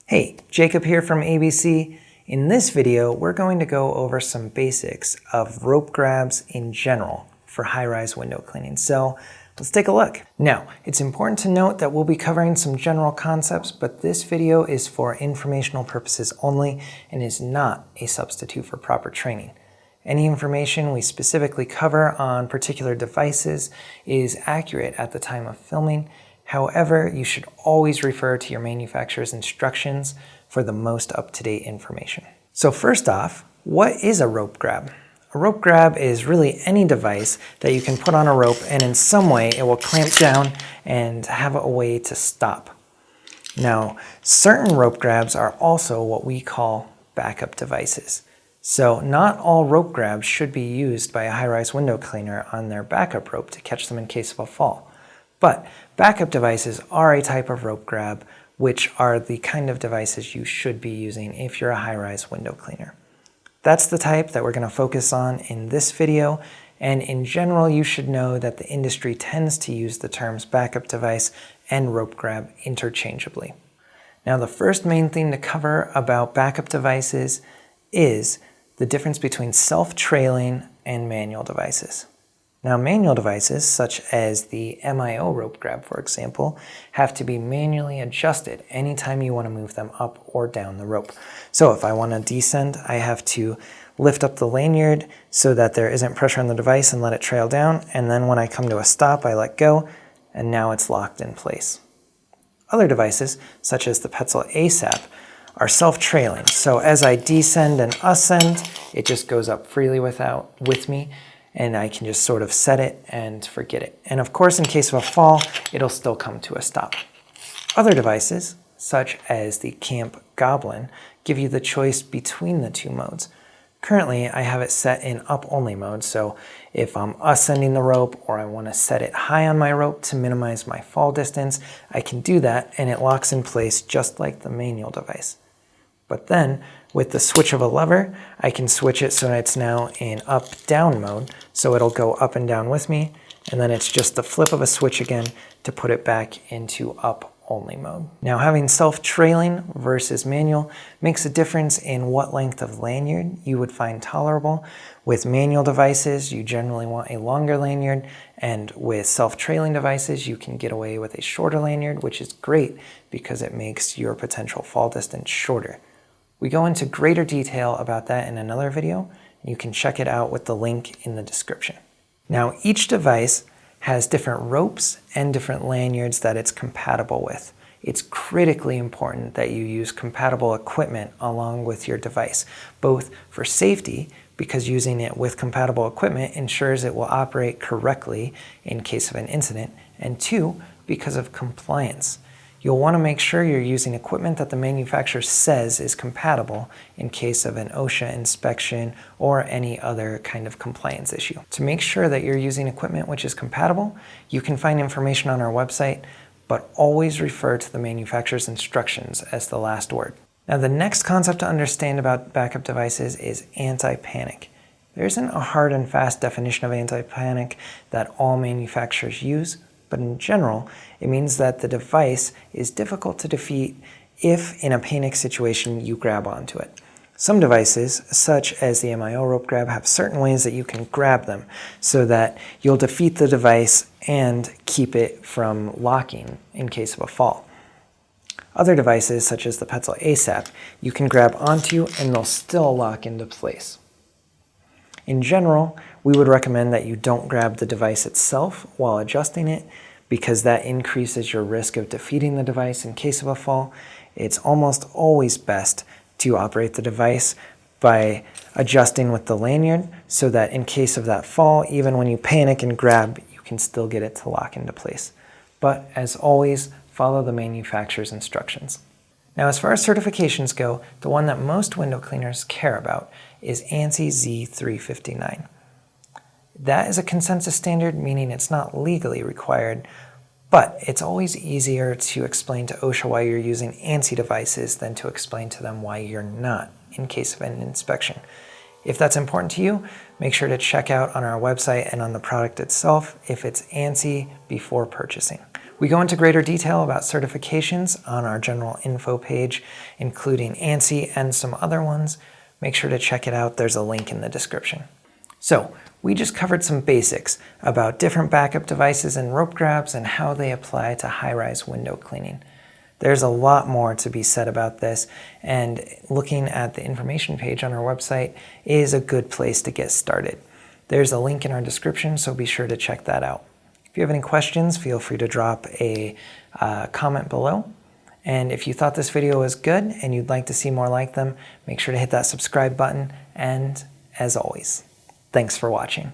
Hey, Jacob here from ABC. In this video, we're going to go over some basics of rope grabs in general for high-rise window cleaning. So let's take a look. Now, it's important to note that we'll be covering some general concepts, but this video is for informational purposes only and is not a substitute for proper training. Any information we specifically cover on particular devices is accurate at the time of filming. However, you should always refer to your manufacturer's instructions for the most up-to-date information. So first off, what is a rope grab? A rope grab is really any device that you can put on a rope and in some way it will clamp down and have a way to stop. Now, certain rope grabs are also what we call backup devices. So not all rope grabs should be used by a high-rise window cleaner on their backup rope to catch them in case of a fall. But backup devices are a type of rope grab, which are the kind of devices you should be using if you're a high-rise window cleaner. That's the type that we're going to focus on in this video, and in general you should know that the industry tends to use the terms backup device and rope grab interchangeably. Now the first main thing to cover about backup devices is the difference between self-trailing and manual devices. Now, manual devices, such as the MIO rope grab, for example, have to be manually adjusted anytime you want to move them up or down the rope. So if I want to descend, I have to lift up the lanyard so that there isn't pressure on the device and let it trail down. And then when I come to a stop, I let go, and now it's locked in place. Other devices, such as the Petzl ASAP, are self-trailing. So as I descend and ascend, it just goes up freely with me. And I can just sort of set it and forget it. And of course, in case of a fall, it'll still come to a stop. Other devices, such as the Camp Goblin, give you the choice between the two modes. Currently, I have it set in up-only mode, so if I'm ascending the rope or I want to set it high on my rope to minimize my fall distance, I can do that and it locks in place just like the manual device. But then, with the switch of a lever, I can switch it so that it's now in up-down mode, so it'll go up and down with me, and then it's just the flip of a switch again to put it back into up-only mode. Now, having self-trailing versus manual makes a difference in what length of lanyard you would find tolerable. With manual devices, you generally want a longer lanyard, and with self-trailing devices, you can get away with a shorter lanyard, which is great because it makes your potential fall distance shorter. We go into greater detail about that in another video, and you can check it out with the link in the description. Now, each device has different ropes and different lanyards that it's compatible with. It's critically important that you use compatible equipment along with your device, both for safety, because using it with compatible equipment ensures it will operate correctly in case of an incident, and two, because of compliance. You'll want to make sure you're using equipment that the manufacturer says is compatible in case of an OSHA inspection or any other kind of compliance issue. To make sure that you're using equipment which is compatible, you can find information on our website, but always refer to the manufacturer's instructions as the last word. Now, the next concept to understand about backup devices is AntiPanic. There isn't a hard and fast definition of AntiPanic that all manufacturers use, but in general, it means that the device is difficult to defeat if in a panic situation you grab onto it. Some devices, such as the MIO rope grab, have certain ways that you can grab them so that you'll defeat the device and keep it from locking in case of a fall. Other devices, such as the Petzl ASAP, you can grab onto and they'll still lock into place. In general, we would recommend that you don't grab the device itself while adjusting it because that increases your risk of defeating the device in case of a fall. It's almost always best to operate the device by adjusting with the lanyard so that in case of that fall, even when you panic and grab, you can still get it to lock into place. But as always, follow the manufacturer's instructions. Now, as far as certifications go, the one that most window cleaners care about is ANSI Z359. That is a consensus standard, meaning it's not legally required, but it's always easier to explain to OSHA why you're using ANSI devices than to explain to them why you're not in case of an inspection. If that's important to you, make sure to check out on our website and on the product itself if it's ANSI before purchasing. We go into greater detail about certifications on our general info page, including ANSI and some other ones. Make sure to check it out. There's a link in the description. So we just covered some basics about different backup devices and rope grabs and how they apply to high-rise window cleaning. There's a lot more to be said about this, and looking at the information page on our website is a good place to get started. There's a link in our description, so be sure to check that out. If you have any questions, feel free to drop a comment below. And if you thought this video was good and you'd like to see more like them, make sure to hit that subscribe button. And as always, thanks for watching.